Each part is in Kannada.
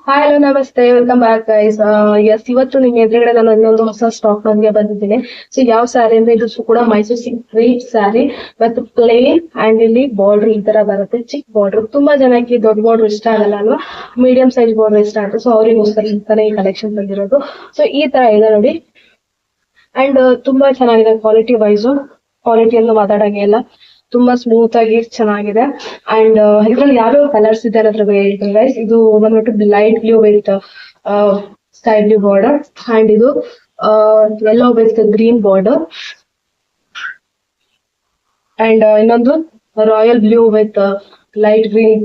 ಹಾಯ್ ಹಲೋ ನಮಸ್ತೆ ವೆಲ್ಕಮ್ ಬ್ಯಾಕ್ ಗೈಸ್. ಎಸ್, ಇವತ್ತು ನಿಮ್ಗೆ ಎದುರುಗಡೆ ನಾನು ಇನ್ನೊಂದು ಹೊಸ ಸ್ಟಾಕ್ ನೊಂದಿಗೆ ಬಂದಿದ್ದೀನಿ. ಸೊ ಯಾವ ಸ್ಯಾರಿ ಅಂದ್ರೆ ಇದು ಕೂಡ ಮೈಸೂರು ಸಿಲ್ಕ್ ಸ್ಯಾರಿ ಮತ್ತು ಪ್ಲೇನ್ ಅಂಡ್ ಇಲ್ಲಿ ಬಾರ್ಡರ್ ಈ ತರ ಬರುತ್ತೆ. ಚಿಕ್ಕ ಬಾರ್ಡರ್, ತುಂಬಾ ಜನಕ್ಕೆ ದೊಡ್ಡ ಬಾರ್ಡರ್ ಇಷ್ಟ ಆಗಲ್ಲ ಅಲ್ವಾ, ಮೀಡಿಯಂ ಸೈಜ್ ಬಾರ್ಡರ್ ಇಷ್ಟ ಆಗುತ್ತೆ. ಸೊ ಅವರಿಗೋಸ್ಕರ ಅಂತಾನೆ ಈ ಕಲೆಕ್ಷನ್ ಬಂದಿರೋದು. ಸೊ ಈ ತರ ಇದೆ ನೋಡಿ. ಅಂಡ್ ತುಂಬಾ ಚೆನ್ನಾಗಿದೆ ಕ್ವಾಲಿಟಿ ವೈಸ್. ಕ್ವಾಲಿಟಿ ಅಂತ ಮಾತಾಡಂಗೆ ಇಲ್ಲ, ತುಂಬಾ ಸ್ಮೂತ್ ಆಗಿ ಚೆನ್ನಾಗಿದೆ. ಅಂಡ್ ಇದ್ರಲ್ಲಿ ಯಾವ್ಯಾವ ಕಲರ್ಸ್ ಇದೆ ಅನ್ನೋದ್ರ ಬಗ್ಗೆ ಹೇಳ್ತೀನಿ ಗೈಸ್. ಇದು ಬಂದ್ಬಿಟ್ಟು light blue with sky blue border, and ಇದು yellow with green border, and ಇನ್ನೊಂದು royal blue with light green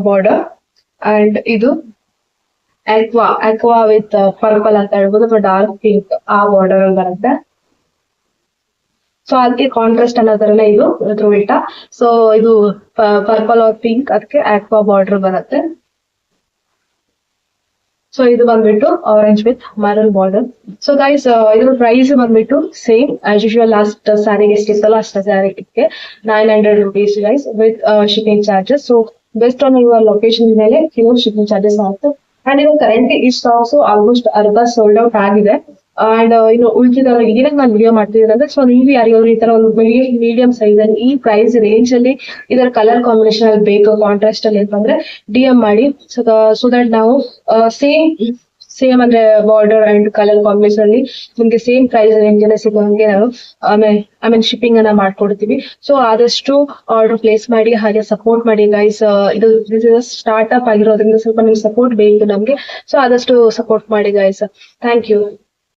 border, and ಇದು ಅಕ್ವಾ ವಿತ್ ಪರ್ಪಲ್ ಅಂತ ಹೇಳ್ಬೋದು, ಅಥವಾ ಡಾರ್ಕ್ ಪಿಂಕ್ ಆ ಬಾರ್ಡರ್ ಅಲ್ಲಿ ಬರುತ್ತೆ. ಸೊ ಅದಕ್ಕೆ ಕಾಂಟ್ರಾಸ್ಟ್ ಅನ್ನೋದ್ರಲ್ಲ ಇದು ತ್ರೋಟ. ಸೊ ಇದು ಪರ್ಪಲ್ ಆರ್ ಪಿಂಕ್, ಅದಕ್ಕೆ ಆಕ್ವಾ ಬಾರ್ಡರ್ ಬರುತ್ತೆ. ಸೊ ಇದು ಬಂದ್ಬಿಟ್ಟು orange with maroon border. So guys, ಇದ್ರ ಪ್ರೈಸ್ ಬಂದ್ಬಿಟ್ಟು ಸೇಮ್ ಆಸ್ ಯೂಶುವಲ್. ಲಾಸ್ಟ್ ಸ್ಯಾರಿಗೆ ಎಷ್ಟಿತ್ತಲ್ಲ ಅಷ್ಟ ಸ್ಯಾರಿಗೆ 900 rupees guys, with shipping charges. So best on your location ಮೇಲೆ ಕೆಲವು ಶಿಪ್ಪಿಂಗ್ ಚಾರ್ಜಸ್ ಆಗುತ್ತೆ. ಅಂಡ್ ಇವಾಗ ಕರೆಂಟ್ಲಿ ಈ ಸ್ಟಾಕ್ಸ್ ಆಲ್ಮೋಸ್ಟ್ ಅರ್ಧ ಸೋಲ್ಡ್ ಔಟ್ ಆಗಿದೆ. ಅಂಡ್ ಇನ್ನು ಉಳಿದಿದ್ದವ್ರಿಗೆ ಏನಕ್ಕೆ ನಾನು ವಿಡಿಯೋ ಮಾಡ್ತಿದ್ದೀನಿ ಅಂದ್ರೆ, ಸೊ ನೀವು ಯಾರಿಗಾದ್ರು ಈ ತರ ಒಂದು ಮೀಡಿಯಂ ಸೈಜ್ ಅಲ್ಲಿ ಈ ಪ್ರೈಸ್ ರೇಂಜ್ ಅಲ್ಲಿ ಇದರ ಕಲರ್ ಕಾಂಬಿನೇಷನ್ ಅಲ್ಲಿ ಬೇಕು, ಕಾಂಟ್ರಾಸ್ಟ್ ಅಲ್ಲಿ ಅಂತಂದ್ರೆ DM ಮಾಡಿ. ಸೊ ದಟ್ ನಾವು ಸೇಮ್ ಅಂದ್ರೆ ಬಾರ್ಡರ್ ಅಂಡ್ ಕಲರ್ ಕಾಂಬಿನೇಷನ್ ಅಲ್ಲಿ ನಿಮ್ಗೆ ಸೇಮ್ ಪ್ರೈಸ್ ರೇಂಜ್ ಅಲ್ಲಿ ಸಿಗೋಂಗೆ ನಾವು ಐ ಮೀನ್ ಶಿಪ್ಪಿಂಗ್ ಅನ್ನ ಮಾಡ್ಕೊಡ್ತೀವಿ. ಸೊ ಆದಷ್ಟು ಆರ್ಡರ್ ಪ್ಲೇಸ್ ಮಾಡಿ, ಹಾಗೆ ಸಪೋರ್ಟ್ ಮಾಡಿ ಗೈಸ್. ಇದು ಸ್ಟಾರ್ಟ್ ಅಪ್ ಆಗಿರೋದ್ರಿಂದ ಸ್ವಲ್ಪ ನಿಮ್ಗೆ ಸಪೋರ್ಟ್ ಬೇಕು ನಮ್ಗೆ. ಸೊ ಆದಷ್ಟು ಸಪೋರ್ಟ್ ಮಾಡಿ ಗೈಸ್. Thank you.